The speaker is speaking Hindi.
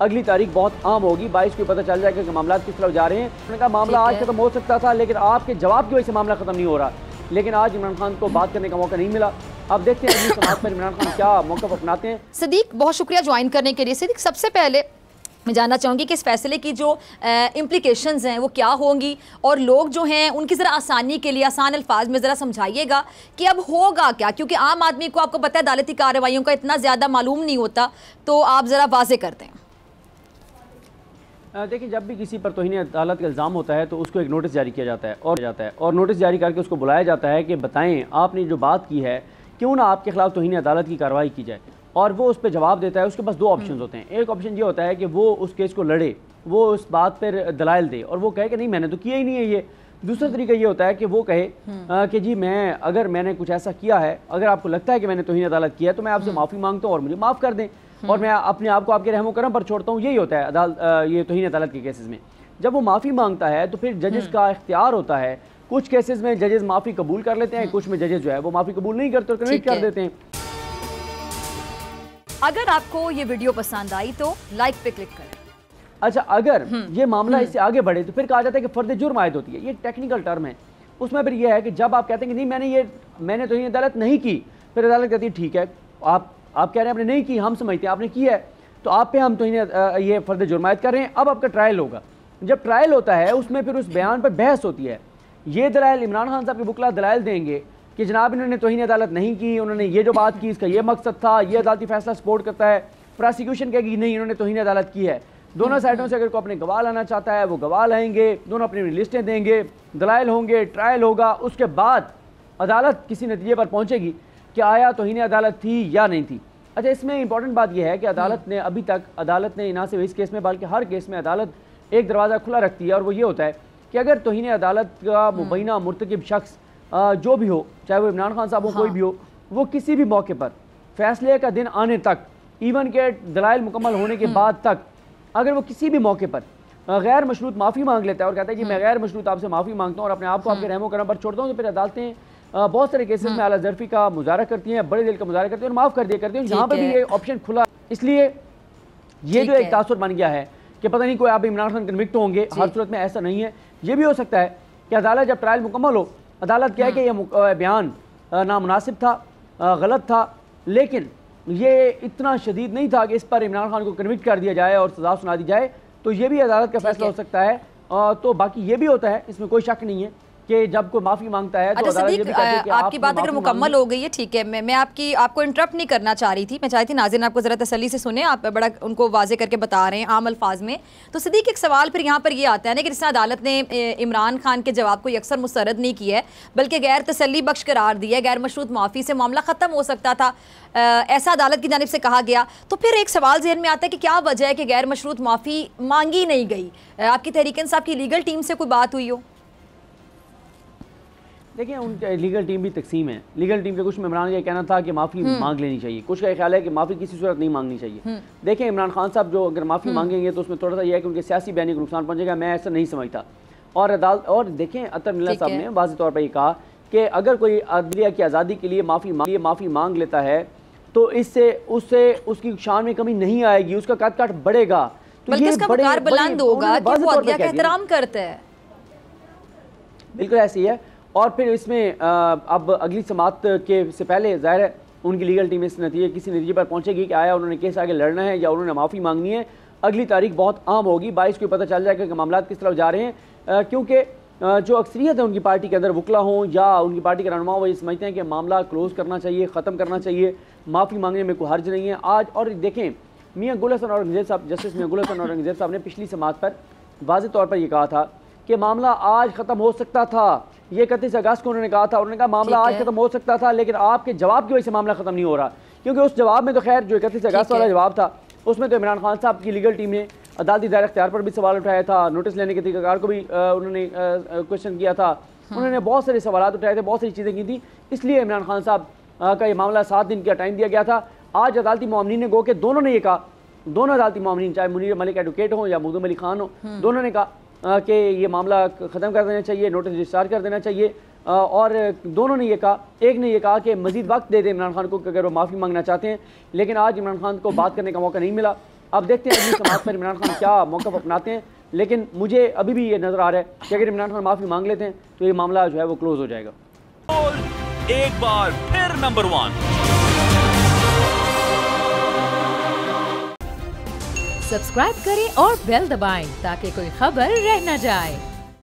अगली तारीख बहुत आम होगी, 22 को पता चल जाएगा कि मामला किस तरफ जा रहे हैं। उन्होंने कहा मामला आज खत्म हो सकता था, लेकिन आपके जवाब की वजह से मामला खत्म नहीं हो रहा। लेकिन आज इमरान खान को बात करने का मौका नहीं मिला। अब देखते हैं अगली समाज पर इमरान खान क्या मौका अपनाते हैं। सदीक, बहुत शुक्रिया ज्वाइन करने के लिए। सदीक, सबसे पहले मैं जानना चाहूँगी कि इस फैसले की जो इम्प्लिकेशंस हैं वो क्या होंगी, और लोग जो हैं उनकी ज़रा आसानी के लिए आसान अल्फाज में ज़रा समझाइएगा कि अब होगा क्या, क्योंकि आम आदमी को आपको पता है अदालती कार्रवाइयों का इतना ज़्यादा मालूम नहीं होता, तो आप ज़रा वाज़े कर दें। देखिए, जब भी किसी पर तौहीन अदालत का इल्ज़ाम होता है तो उसको एक नोटिस जारी किया जाता है और नोटिस जारी करके उसको बुलाया जाता है कि बताएं आपने जो बात की है क्यों ना आपके खिलाफ तौहीन अदालत की कार्रवाई की जाए, और वो उस पर जवाब देता है। उसके पास दो ऑप्शन होते हैं। एक ऑप्शन ये होता है कि वो उस केस को लड़े, वो उस बात पर दलाइल दे और वो कहे कि नहीं मैंने तो किया ही नहीं है ये। दूसरा तरीका ये होता है कि वो कहे कि जी मैंने कुछ ऐसा किया है, अगर आपको लगता है कि मैंने तौहीन अदालत किया है तो मैं आपसे माफ़ी मांगता हूँ और मुझे माफ़ कर दें और मैं अपने आप को आपके रहमो करम पर छोड़ता हूँ। यही होता है ये तौहीन अदालत के केसेस में। जब वो माफ़ी मांगता है तो फिर जजेस का इख्तियार होता है। कुछ केसेस में जजेस माफ़ी कबूल कर लेते हैं, कुछ में जजेस जो है वो माफ़ी कबूल नहीं करते और कन्विक्ट कर देते हैं। अगर आपको ये वीडियो पसंद आई तो लाइक पे क्लिक करें। अच्छा, अगर ये मामला इससे आगे बढ़े तो फिर कहा जाता है कि फर्द जुर्म आयद होती है। ये टेक्निकल टर्म है। उसमें फिर यह है कि जब आप कहते हैं कि नहीं मैंने तौहीन अदालत नहीं की, फिर अदालत कहती है ठीक है, आप कह रहे हैं आपने नहीं की, हम समझते हैं आपने की है, तो आप पे हम ये फर्द जुर्म आयद कर रहे हैं। अब आपका ट्रायल होगा। जब ट्रायल होता है उसमें फिर उस बयान पर बहस होती है। ये दलाइल इमरान खान साहब के वकील दलाइल देंगे कि जनाब इन्होंने तौहीन अदालत नहीं की, उन्होंने ये जो बात की इसका ये मकसद था, ये अदालती फैसला सपोर्ट करता है। प्रोसिक्यूशन कहेगी नहीं इन्होंने तौहीन अदालत की है। दोनों साइडों से अगर कोई अपने गवाह लाना चाहता है वो गवाह लाएंगे, दोनों अपनी लिस्टें देंगे, दलाइल होंगे, ट्रायल होगा। उसके बाद अदालत किसी नतीजे पर पहुंचेगी कि आया तौहीन अदालत थी या नहीं थी। अच्छा, इसमें इंपॉर्टेंट बात यह है कि अदालत ने अभी तक ना सिर्फ इस केस में बल्कि हर केस में अदालत एक दरवाज़ा खुला रखती है, और वो ये होता है कि अगर तौहीन अदालत का मुबैना मुर्तकिब शख्स जो भी हो, चाहे वो इमरान खान साहब हो कोई भी हो, वो किसी भी मौके पर फैसले का दिन आने तक, इवन के दलाइल मुकम्मल होने के बाद तक, अगर वो किसी भी मौके पर गैर मशरूत माफ़ी मांग लेता है और कहता है कि मैं गैर मशरूत आपसे माफ़ी मांगता हूँ और अपने आप को आपके रहमो करम पर छोड़ता हूँ, तो फिर अदालतें बहुत सारे केसेस में आला ज़र्फ़ी का मुजाहरा करती हैं, बड़े दिल का मुजाहरा करती हैं और माफ़ कर दिया करती हैं। यहाँ पर भी ये ऑप्शन खुला, इसलिए ये जो एक तासुर बन गया है कि पता नहीं कोई आप इमरान खान कन्विक्ट होंगे। हर सूरत में ऐसा नहीं है। ये भी हो सकता है कि अदालत जब ट्रायल मुकम्मल हो, अदालत कहे कि यह बयान नामुनासिब था, गलत था, लेकिन ये इतना शदीद नहीं था कि इस पर इमरान खान को कन्विक्ट कर दिया जाए और सज़ा सुना दी जाए। तो ये भी अदालत का फैसला हो सकता है। तो बाकी ये भी होता है, इसमें कोई शक नहीं है कि जब कोई माफ़ी मांगता है तो अदालत ये भी कहती है कि आपकी बात अगर मुकम्मल हो गई है, ठीक है, मैं आपको इंटरप्ट नहीं करना चाह रही थी। मैं चाहती थी नाज़रीन आपको ज़रा तसल्ली से सुने, आप बड़ा उनको वाजे करके बता रहे हैं आम अल्फाज में। तो सदीक, एक सवाल फिर यहाँ पर ये आता है ना कि जिस अदालत ने इमरान खान के जवाब को अक्सर मुस्तरद नहीं किया है बल्कि गैर तसल्ली बख्श करार दिया है, गैर मशरूत माफ़ी से मामला ख़त्म हो सकता था, ऐसा अदालत की जानिब से कहा गया। तो फिर एक सवाल जहन में आता है कि क्या वजह है कि गैर मशरूत माफ़ी मांगी नहीं गई? आपकी तहरीक इंसाफ की लीगल टीम से कोई बात हुई हो? देखिए, उन लीगल टीम भी तकसीम है। लीगल टीम के कुछ में इमरान का कहना था कि माफ़ी मांग लेनी चाहिए, कुछ का ख्याल है कि माफ़ी किसी सूरत नहीं मांगनी चाहिए। देखें, इमरान खान साहब जो अगर माफ़ी मांगेंगे तो उसमें थोड़ा सा यह है कि उनके सियासी बयानी को नुकसान पहुंचेगा। मैं ऐसा नहीं समझता। और देखें, अतर मिल्ला साहब ने वाज़ेह तौर पर यह कहा कि अगर कोई अदलिया की आज़ादी के लिए माफ़ी मांग लेता है तो इससे उसकी शान में कमी नहीं आएगी, उसका कद काट बढ़ेगा, तो ये बुलंद होगा कि वो अदलिया का एहतराम करते हैं। बिल्कुल ऐसे ही है। और फिर इसमें अब अगली समात के से पहले ज़ाहिर है उनकी लीगल टीम किसी नतीजे पर पहुंचेगी कि आया उन्होंने केस आगे लड़ना है या उन्होंने माफ़ी मांगनी है। अगली तारीख बहुत आम होगी, 22 को पता चल जाएगा कि मामला किस तरफ जा रहे हैं, क्योंकि जो अक्सरियत है उनकी पार्टी के अंदर, वकला हों या उनकी पार्टी के रहनुमा, वो ये समझते हैं कि मामला क्लोज़ करना चाहिए, ख़त्म करना चाहिए, माफ़ी मांगने में कोई हर्ज नहीं है आज। और देखें, मियाँ गुल हसन औरंगज़ेब साहब, जस्टिस मियाँ गुल हसन औरंगज़ेब साहब ने पिछली समात पर वाज़ेह तौर पर यह कहा था कि मामला आज ख़त्म हो सकता था। ये 31 अगस्त को उन्होंने कहा था। उन्होंने कहा मामला आज ख़त्म हो सकता था, लेकिन आपके जवाब की वजह से मामला ख़त्म नहीं हो रहा, क्योंकि उस जवाब में तो खैर जो 31 अगस्त वाला जवाब था उसमें तो इमरान खान साहब की लीगल टीम ने अदालती दायर इख्तियार पर भी सवाल उठाया था, नोटिस लेने के तरीक़ाकार को भी उन्होंने क्वेश्चन किया था, उन्होंने बहुत सारे सवाल उठाए थे, बहुत सारी चीज़ें की थी। इसलिए इमरान खान साहब का ये मामला 7 दिन का टाइम दिया गया था। आज अदालती मामलीन ने गो के दोनों ने ये कहा, दोनों अदालती मामलीन, चाहे मुनीर मलिक एडवोकेट हो या मुदम अली खान हो, दोनों ने कहा कि ये मामला ख़त्म कर देना चाहिए, नोटिस डिस्चार्ज कर देना चाहिए। और दोनों ने ये कहा, एक ने ये कहा कि मज़ीद वक्त दे दे इमरान खान को कि अगर वो माफ़ी मांगना चाहते हैं, लेकिन आज इमरान खान को बात करने का मौका नहीं मिला। अब देखते हैं अगली समाअत पर इमरान खान क्या मौक़िफ़ अपनाते हैं, लेकिन मुझे अभी भी ये नज़र आ रहा है कि अगर इमरान खान माफ़ी मांग लेते हैं तो ये मामला जो है वो क्लोज हो जाएगा। एक बार फिर नंबर 1 सब्सक्राइब करें और बेल दबाएं ताकि कोई खबर रह न जाए।